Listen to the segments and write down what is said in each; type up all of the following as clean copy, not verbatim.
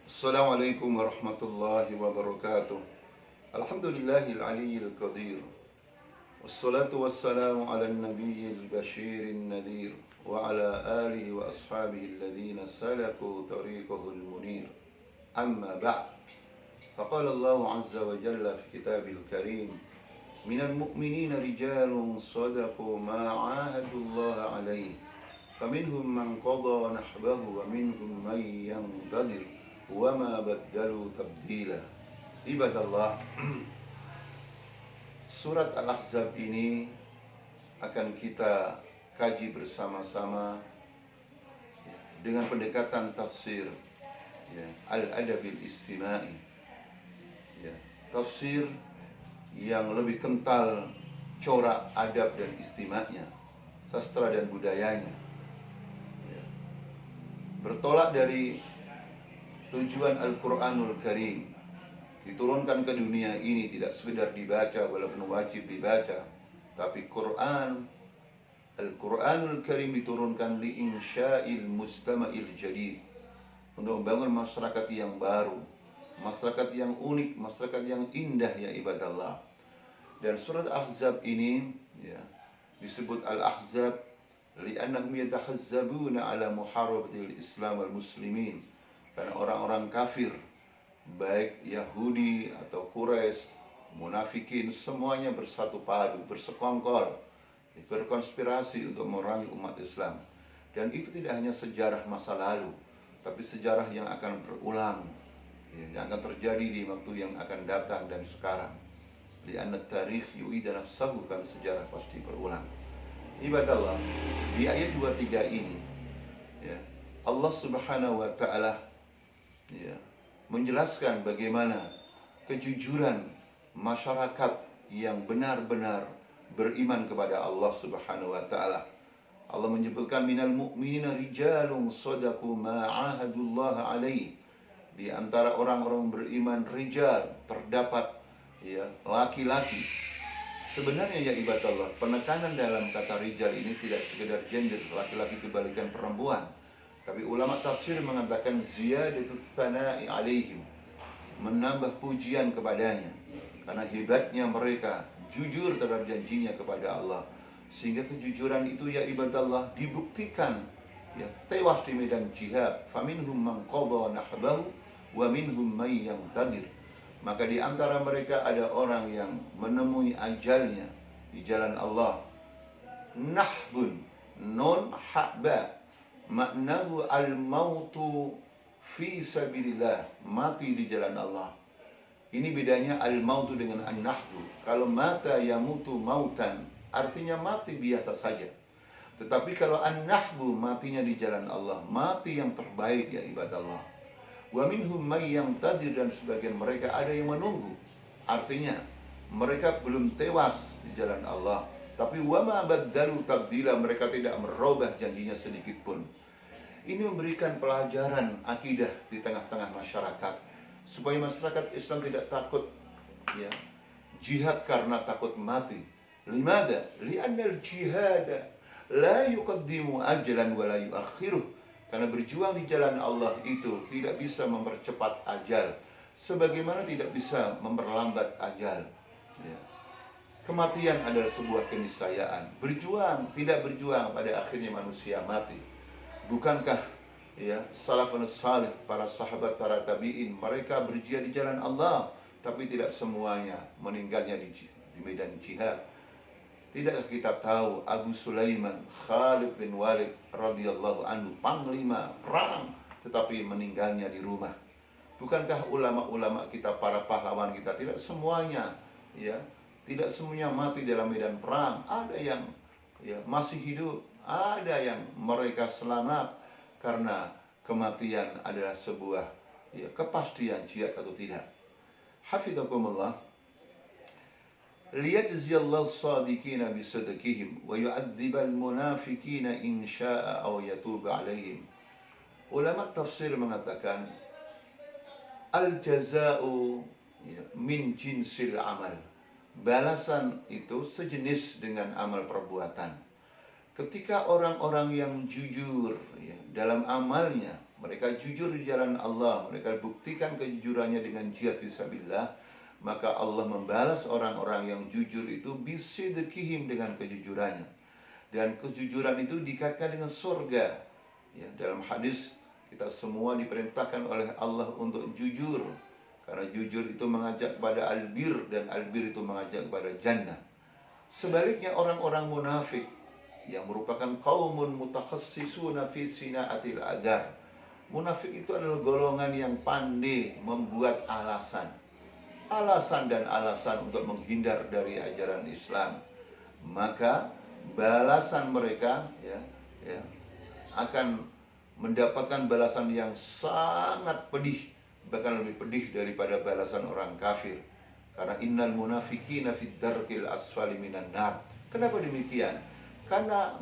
Assalamualaikum warahmatullahi wabarakatuh. Alhamdulillahil aliyyil qadir. Wassalatu wassalamu ala nabiyyil bashirin nadhir wa ala alihi wa ashabihi alladhina salaku tariqahul munir. Amma ba'd. Faqala Allah azza wa jalla fi kitabil karim, minal mu'minina rijalun sadaqu ma 'ahadullaha alaihi. Faminhum man qada nahbahu wa minhum man yantadir wa ma baddalu tabdila. Ibadallah, surat Al-Ahzab ini akan kita kaji bersama-sama dengan pendekatan tafsir Al-Adabil Istima'i, tafsir yang lebih kental corak adab dan istima'nya, sastra dan budayanya, bertolak dari tujuan Al-Quranul Karim. Diturunkan ke dunia ini tidak sekedar dibaca walaupun wajib dibaca, tapi Al-Quranul Karim diturunkan li insya'il mustama'il jadid, untuk membangun masyarakat yang baru, masyarakat yang unik, masyarakat yang indah, ya ibadallah. Dan surat Al-Ahzab ini disebut Al-Ahzab li'annahum yatahazzabuna ala muharabatil Islam wal muslimin, karena orang-orang kafir, baik Yahudi atau Quraisy, munafikin, semuanya bersatu padu, bersekongkol, berkonspirasi untuk memerangi umat Islam. Dan itu tidak hanya sejarah masa lalu, tapi sejarah yang akan berulang, yang akan terjadi di waktu yang akan datang dan sekarang. Li'anna tarikh yu'ida nafsahu, kan sejarah pasti berulang. Ibadallah, di ayat 23 ini Allah Subhanahu wa taala menjelaskan bagaimana kejujuran masyarakat yang benar-benar beriman kepada Allah Subhanahu wa taala. Allah menyebutkan minal mu'minina rijalun sadaqu ma 'ahadullah alaihi. Di antara orang-orang beriman rijal terdapat laki-laki. Sebenarnya ya ibadallah, penekanan dalam kata rijal ini tidak sekedar gender, laki-laki kebalikan perempuan. Tapi ulama tafsir mengatakan ziyadatus tsana'i alaihim, menambah pujian kepadanya, karena hebatnya mereka jujur terhadap janjinya kepada Allah. Sehingga kejujuran itu ya ibadallah dibuktikan tewas di medan jihad. Faminhum man qada nahbahu wa minhum may yantadir. Maka di antara mereka ada orang yang menemui ajalnya di jalan Allah. Nahbun, nun haba, maknahu al-mautu fi sabilillah, mati di jalan Allah. Ini bedanya al-mautu dengan an-nahbu. Kalau mata yamutu mautan, artinya mati biasa saja. Tetapi kalau an-nahbu, matinya di jalan Allah, mati yang terbaik, ya ibadallah. Wa minhum may yantadir, dan sebagian mereka ada yang menunggu. Artinya mereka belum tewas di jalan Allah, tapi wa ma baddalu tabdila, mereka tidak merubah janjinya sedikit pun. Ini memberikan pelajaran akidah di tengah-tengah masyarakat, supaya masyarakat Islam tidak takut jihad karena takut mati. Limada? Li'annal jihad la yuqaddimu ajlan wa la yuakhiruh. Karena berjuang di jalan Allah itu tidak bisa mempercepat ajal, sebagaimana tidak bisa memperlambat ajal. Kematian adalah sebuah keniscayaan. Berjuang, tidak berjuang, pada akhirnya manusia mati. Bukankah salafun salih, para sahabat, para tabi'in, mereka berjihad di jalan Allah, tapi tidak semuanya meninggalnya di medan jihad. Tidakkah kita tahu Abu Sulaiman Khalid bin Walid radhiyallahu anhu, panglima perang, tetapi meninggalnya di rumah? Bukankah ulama-ulama kita, para pahlawan kita, tidak semuanya tidak semuanya mati dalam medan perang? Ada yang masih hidup, ada yang mereka selamat karena kematian adalah sebuah kepastian jihad atau tidak. Hafizakumullah. Liyajziyallahu as-sadiqina bisadaqihim wa yu'adzibal munafiqina in syaa'a aw yatub 'alaihim. Ulama tafsir mengatakan al-jazaa'u min jinsil amal. Balasan itu sejenis dengan amal perbuatan. Ketika orang-orang yang jujur dalam amalnya, mereka jujur di jalan Allah, mereka buktikan kejujurannya dengan jihad fisabilillah, maka Allah membalas orang-orang yang jujur itu bisidqihim, dengan kejujurannya. Dan kejujuran itu dikaitkan dengan surga. Ya, dalam hadis kita semua diperintahkan oleh Allah untuk jujur, karena jujur itu mengajak kepada albir, dan albir itu mengajak kepada jannah. Sebaliknya orang-orang munafik yang merupakan qaumun mutakhassisuna fi sinaatil adar. Munafik itu adalah golongan yang pandai membuat alasan dan alasan untuk menghindar dari ajaran Islam. Maka balasan mereka akan mendapatkan balasan yang sangat pedih, bahkan lebih pedih daripada balasan orang kafir. Karena innal munafiqina fid darkil asfali minan nar. Kenapa demikian? Karena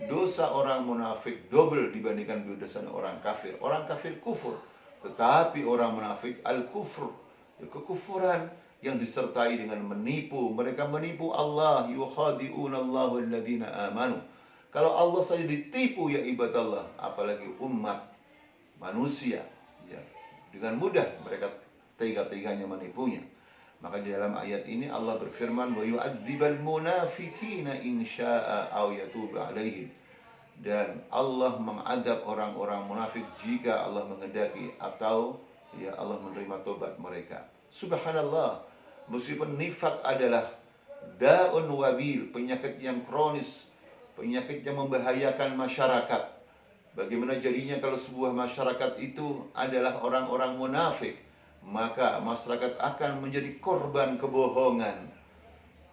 dosa orang munafik double dibandingkan dosa orang kafir. Orang kafir kufur, tetapi orang munafik al-kufur, kekufuran yang disertai dengan menipu. Mereka menipu Allah, yukhadi'unallahu alladhina amanu. Kalau Allah saja ditipu ya ibadallah, apalagi umat manusia, ya, dengan mudah mereka tega-teganya menipunya. Maka di dalam ayat ini Allah berfirman, wa yu'adzibal munafiqina in syaa'a aw yatubu 'alaihim. Dan Allah mengadab orang-orang munafik jika Allah menghendaki, atau ya Allah menerima tobat mereka. Subhanallah, meskipun nifak adalah da'un wabil, penyakit yang kronis, penyakit yang membahayakan masyarakat. Bagaimana jadinya kalau sebuah masyarakat itu adalah orang-orang munafik? Maka masyarakat akan menjadi korban kebohongan,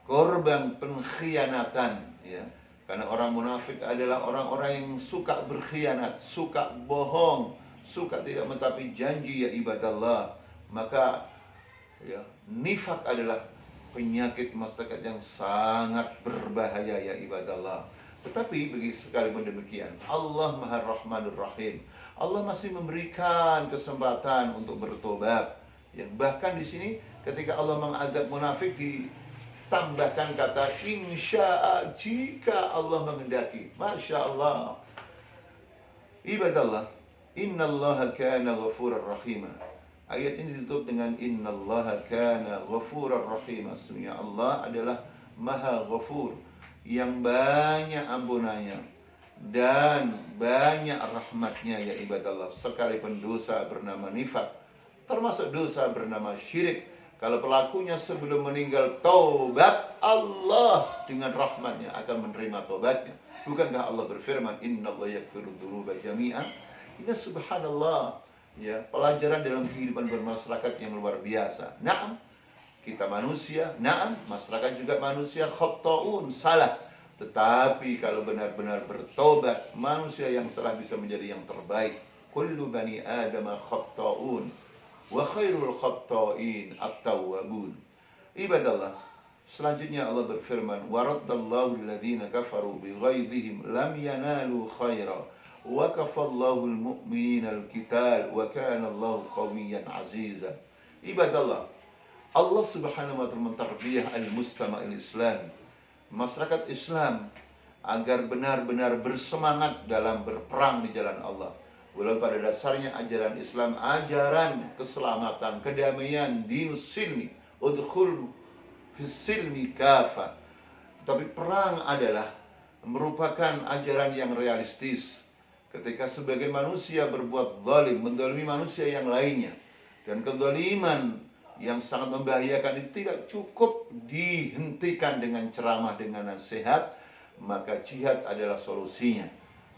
korban pengkhianatan, ya. Karena orang munafik adalah orang-orang yang suka berkhianat, suka bohong, suka tidak menepati janji ya ibadallah. Maka ya, nifak adalah penyakit masyarakat yang sangat berbahaya ya ibadallah. Tetapi sekalipun demikian, Allah Maha Rahmanur Rahim. Allah masih memberikan kesempatan untuk bertobat. Yang bahkan di sini ketika Allah mengadab munafik ditambahkan kata insya'a, jika Allah menghendaki. Masya Allah. Ibadallah, innallaha kana ghafurar rahima. Ayat ini ditutup dengan innallaha kana ghafurar rahima. Sesungguhnya Allah adalah Maha Ghafur, yang banyak ampunannya dan banyak rahmatnya ya ibadallah. Sekalipun dosa bernama nifak, termasuk dosa bernama syirik, kalau pelakunya sebelum meninggal taubat, Allah dengan rahmatnya akan menerima taubatnya. Bukankah Allah berfirman, innallaha yaghfiru dzunuba jami'an? Ini subhanallah, ya, pelajaran dalam kehidupan bermasyarakat yang luar biasa. Naam, kita manusia, naam, masyarakat juga manusia, khata'un, salah. Tetapi kalau benar-benar bertobat, manusia yang salah bisa menjadi yang terbaik. Kullu bani adama khata'un, wa khairul khatta'in at-tawwabun. Ibadallah, selanjutnya Allah berfirman, wa raddallahu alladhina kafaru bighaidhihim lam yanalu khaira wa kafallahu al-mu'minina al-qital wa kana Allahu qawiyyan aziza. Ibadallah, Allah Subhanahu wa taala mentarbiyah al-mustama' al-islam, masyarakat Islam, agar benar-benar bersemangat dalam berperang di jalan Allah. Walau pada dasarnya ajaran Islam ajaran keselamatan, kedamaian, dinus silmi, udkhul fis silmi kafa. Tetapi perang adalah merupakan ajaran yang realistis. Ketika sebagian manusia berbuat zalim, menzalimi manusia yang lainnya, dan kezaliman yang sangat membahayakan itu tidak cukup dihentikan dengan ceramah, dengan nasihat, maka jihad adalah solusinya.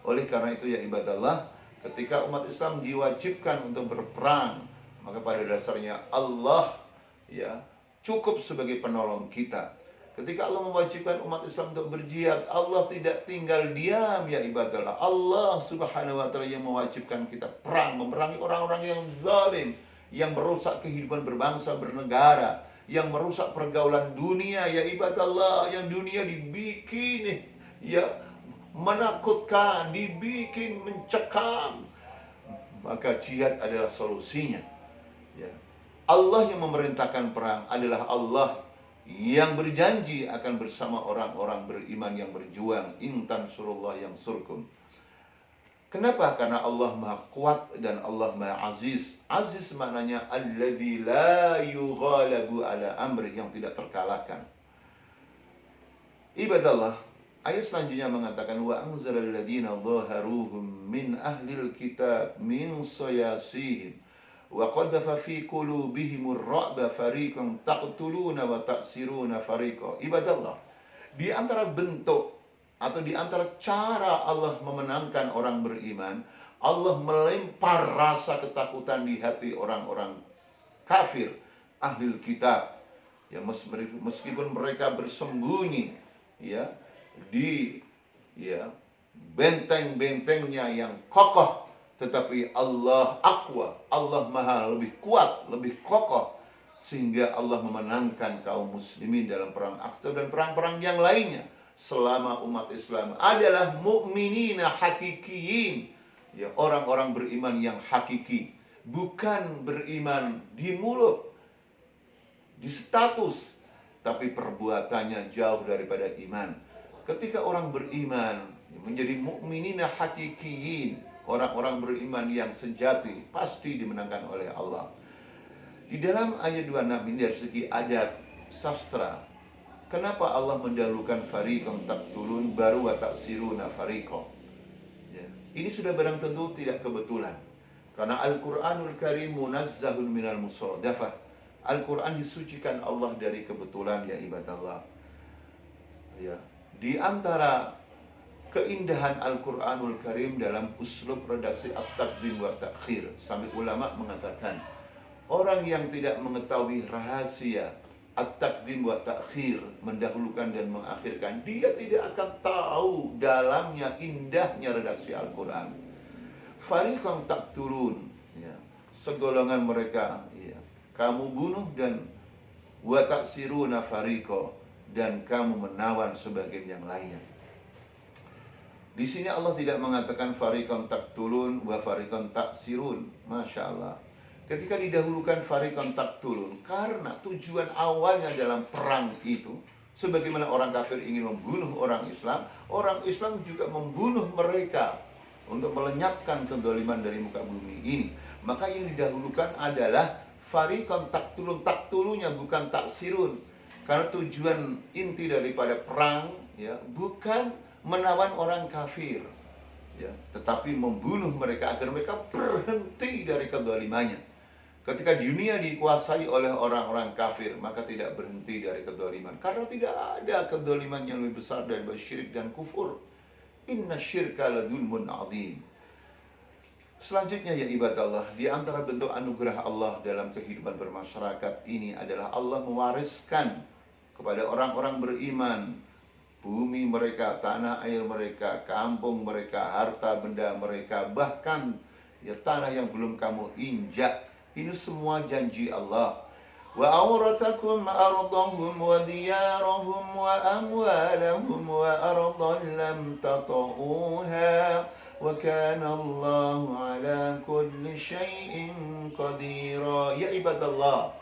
Oleh karena itu ya ibadallah, ketika umat Islam diwajibkan untuk berperang, maka pada dasarnya Allah ya cukup sebagai penolong kita. Ketika Allah mewajibkan umat Islam untuk berjihad, Allah tidak tinggal diam ya ibadallah. Allah Subhanahu wa taala yang mewajibkan kita perang, memerangi orang-orang yang zalim, yang merusak kehidupan berbangsa bernegara, yang merusak pergaulan dunia ya ibadallah, yang dunia dibikin ya menakutkan, dibikin mencekam. Maka jihad adalah solusinya, ya. Allah yang memerintahkan perang adalah Allah yang berjanji akan bersama orang-orang beriman yang berjuang. In tansurullah yansurkum. Kenapa? Karena Allah Maha Kuat dan Allah Maha Aziz. Aziz maknanya alladzi la yughalabu ala amri, yang tidak terkalahkan. Ibadallah, ayat selanjutnya mengatakan wa anzalal ladzina dhaharuhum min ahlil kitab min sayasihim wa qadhafa fi qulubihimur ra'ba fariqan taqtuluna wa ta'siruna fariqa. Ibadallah, di antara bentuk atau di antara cara Allah memenangkan orang beriman, Allah melempar rasa ketakutan di hati orang-orang kafir, ahli kitab. Ya, meskipun mereka bersembunyi ya di benteng-bentengnya yang kokoh, tetapi Allah aqwa, Allah Maha lebih kuat, lebih kokoh, sehingga Allah memenangkan kaum muslimin dalam perang Aqsa dan perang-perang yang lainnya. Selama umat Islam adalah mukminina hakikiyin, ya, orang-orang beriman yang hakiki, bukan beriman di mulut, di status, tapi perbuatannya jauh daripada iman. Ketika orang beriman menjadi mukminina hakikiyin, orang-orang beriman yang sejati, pasti dimenangkan oleh Allah. Di dalam ayat 26 ini dari segi adab sastra, kenapa Allah mendahulukan fariqan taqtulun baru wa ta'siruna fariqa? Ya, ini sudah barang tentu tidak kebetulan. Karena Al-Qur'anul Karim munazzahun minal musadafah. Al-Qur'an disucikan Allah dari kebetulan, ya ibadallah. Ya, di antara keindahan Al-Qur'anul Karim dalam uslub redaksi at-taqdim wa ta'khir, sampai ulama mengatakan orang yang tidak mengetahui rahasia at-taqdim wa ta'khir, mendahulukan dan mengakhirkan, dia tidak akan tahu dalamnya, indahnya redaksi Al-Quran. Fariqan taqtulun, ya, segolongan mereka, ya, kamu bunuh, dan wa ta'siruna fariqa, dan kamu menawan sebagian yang lainnya. Di sini Allah tidak mengatakan fariqan taqtulun wa fariqan ta'sirun. Masya Allah. Ketika didahulukan fariqan taqtulun, karena tujuan awalnya dalam perang itu, sebagaimana orang kafir ingin membunuh orang Islam juga membunuh mereka untuk melenyapkan kezaliman dari muka bumi ini. Maka yang didahulukan adalah fariqan taqtulun. Taqtulunya bukan taksirun. Karena tujuan inti daripada perang, ya, bukan menawan orang kafir, ya, tetapi membunuh mereka agar mereka berhenti dari kezalimannya. Ketika dunia dikuasai oleh orang-orang kafir, maka tidak berhenti dari kedzaliman. Karena tidak ada kedzaliman yang lebih besar daripada syirik dan kufur. Inna syirka ladzulmun azim. Selanjutnya, ya ibadallah, di antara bentuk anugerah Allah dalam kehidupan bermasyarakat ini adalah Allah mewariskan kepada orang-orang beriman bumi mereka, tanah air mereka, kampung mereka, harta benda mereka, bahkan ya tanah yang belum kamu injak. Ini semua janji Allah. Wa awrathakum ardahum wa diyarahum wa amwalahum wa ardan lam tata'uha wa kana Allahu ala kulli syai'in qadira. Ya ibadallah,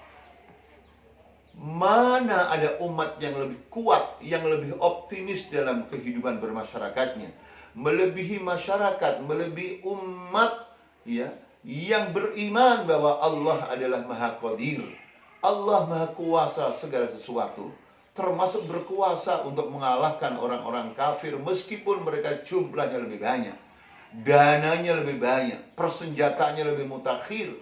mana ada umat yang lebih kuat, yang lebih optimis dalam kehidupan bermasyarakatnya, melebihi masyarakat, melebihi umat, ya, yang beriman bahwa Allah adalah Maha Qadir. Allah Maha Kuasa segala sesuatu, termasuk berkuasa untuk mengalahkan orang-orang kafir meskipun mereka jumlahnya lebih banyak, dananya lebih banyak, persenjataannya lebih mutakhir.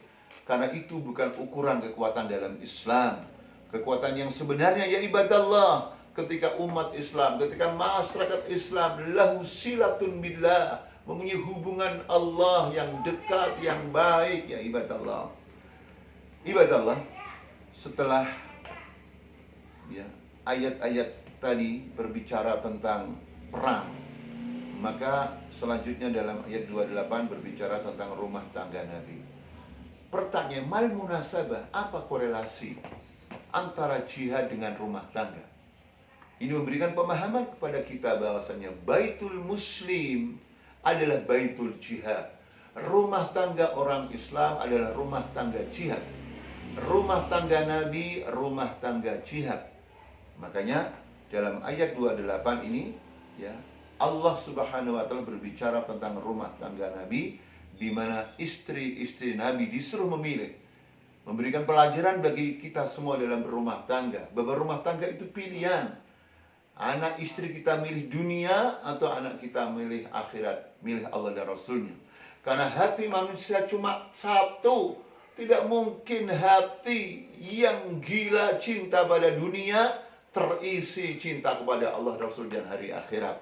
Karena itu bukan ukuran kekuatan dalam Islam. Kekuatan yang sebenarnya, ya ibadallah, ketika umat Islam, ketika masyarakat Islam lahu silatun billah, mempunyai hubungan Allah yang dekat, yang baik, ya ibadallah. Ibadallah, setelah ya ayat-ayat tadi berbicara tentang perang, maka selanjutnya dalam ayat 28 berbicara tentang rumah tangga Nabi. Pertanyaan, mal munasabah, apa korelasi antara jihad dengan rumah tangga? Ini memberikan pemahaman kepada kita bahwasanya Baitul Muslim adalah Baitul Jihad. Rumah tangga orang Islam adalah rumah tangga jihad. Rumah tangga Nabi, rumah tangga jihad. Makanya dalam ayat 28 ini, ya, Allah Subhanahu wa taala berbicara tentang rumah tangga Nabi, di mana istri-istri Nabi disuruh memilih, memberikan pelajaran bagi kita semua dalam berumah tangga, bahwa rumah tangga itu pilihan. Anak istri kita milih dunia atau anak kita milih akhirat, milih Allah dan Rasulnya. Karena hati manusia cuma satu. Tidak mungkin hati yang gila cinta pada dunia terisi cinta kepada Allah, Rasul dan hari akhirat.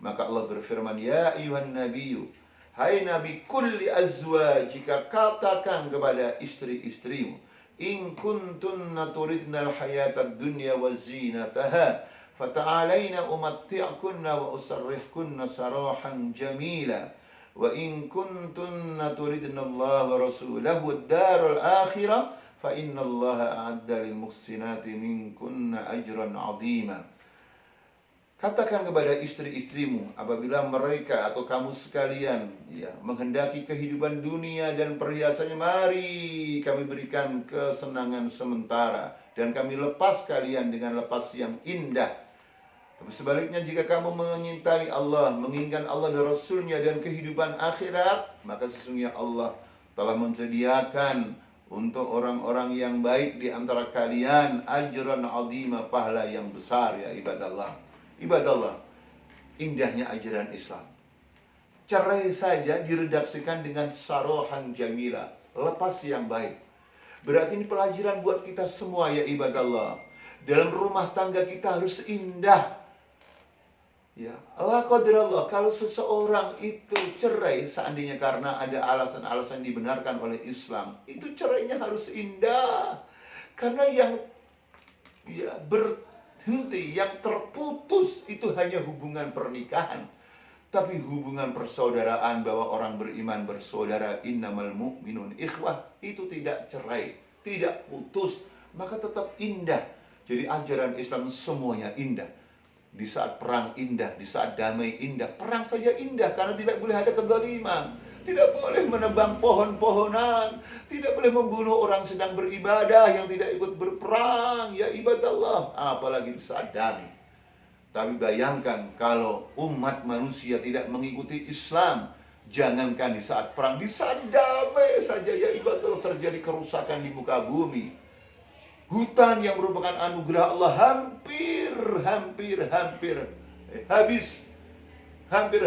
Maka Allah berfirman, ya ayuhan nabiyyu, hai Nabi, kulli azwajika, katakan kepada istri-istrimu, in kuntunna turidnal hayatad dunya wa zinataha fata'alaina umatti'kunna wa usarrihkunna sarahan jamila wa in kuntunna turidna Allah wa rasulahu ad-darul akhirah fa innallaha a'adda lil muhsinati minkunna ajran 'azima. Katakan kepada istri-istrimu apabila mereka atau kamu sekalian menghendaki kehidupan dunia dan perhiasannya, mari kami berikan kesenangan sementara dan kami lepas kalian dengan lepas yang indah. Tapi sebaliknya, jika kamu menyintai Allah, menginginkan Allah dan Rasulnya dan kehidupan akhirat, maka sesungguhnya Allah telah menyediakan untuk orang-orang yang baik di antara kalian ajran azima, pahala yang besar. Ya ibadallah, ibadallah, indahnya ajaran Islam. Cerai saja diredaksikan dengan sarohan jamila, lepas yang baik. Berarti ini pelajaran buat kita semua, ya ibadallah. Dalam rumah tangga kita harus indah. Ya, la qadrallah, kalau seseorang itu cerai seandainya karena ada alasan-alasan dibenarkan oleh Islam, itu cerainya harus indah. Karena yang berhenti, yang terputus itu hanya hubungan pernikahan. Tapi hubungan persaudaraan, bahwa orang beriman bersaudara, innamal mu'minun ikhwah, itu tidak cerai, tidak putus, maka tetap indah. Jadi ajaran Islam semuanya indah. Di saat perang indah, di saat damai indah. Perang saja indah karena tidak boleh ada kezaliman, tidak boleh menebang pohon-pohonan, tidak boleh membunuh orang sedang beribadah yang tidak ikut berperang. Ya ibadallah, apalagi di saat damai. Tapi bayangkan kalau umat manusia tidak mengikuti Islam, jangankan di saat perang, di saat damai saja ya ibadallah terjadi kerusakan di muka bumi. Hutan yang merupakan anugerah Allah hampir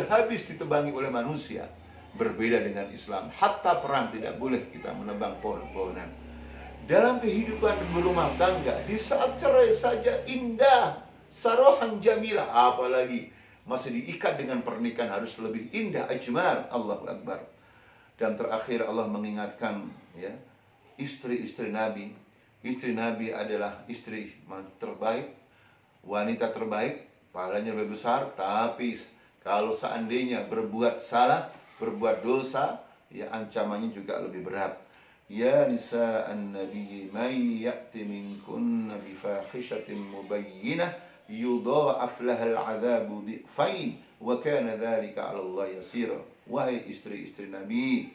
habis ditebangi oleh manusia. Berbeda dengan Islam, hatta perang tidak boleh kita menebang pohon-pohonan. Dalam kehidupan berumah tangga, di saat cerai saja indah, sarohan jamilah, apalagi masih diikat dengan pernikahan harus lebih indah, ajmal. Allahu Akbar. Dan terakhir Allah mengingatkan istri-istri Nabi. Istri Nabi adalah istri terbaik, wanita terbaik, pahalanya lebih besar. Tapi kalau seandainya berbuat salah, berbuat dosa, ancamannya juga lebih berat. Ya nisa'an nabiyyi may ya'ti minkunna bifahishatin mubayyinah yudha'af lahal 'adzabu dhi'fain wa kana dzalika 'ala Allah yasira. Wahai istri-istri Nabi,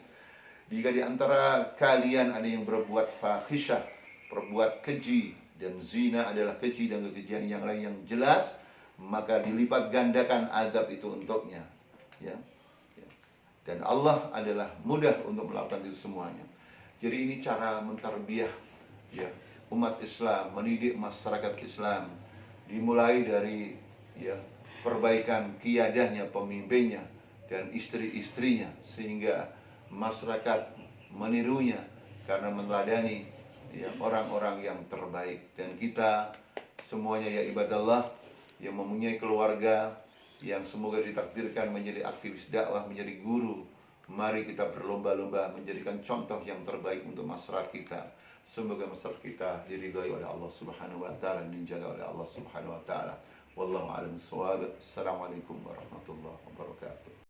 jika di antara kalian ada yang berbuat fahisyah, berbuat keji, dan zina adalah keji dan kekejian yang lain yang jelas, maka dilipat gandakan azab itu untuknya. Dan Allah adalah mudah untuk melakukan itu semuanya. Jadi ini cara mentarbiyah umat Islam, mendidik masyarakat Islam, dimulai dari perbaikan qiyadahnya, pemimpinnya dan istri-istrinya, sehingga masyarakat menirunya karena meneladani orang-orang yang terbaik. Dan kita semuanya ya ibadallah yang mempunyai keluarga yang semoga ditakdirkan menjadi aktivis dakwah, menjadi guru, mari kita berlomba-lomba menjadikan contoh yang terbaik untuk masyarakat kita. Semoga masyarakat kita diridhai oleh Allah Subhanahu wa taala dan dijaga oleh Allah Subhanahu wa taala. Wallahu a'lam bissawab. Assalamualaikum warahmatullahi wabarakatuh.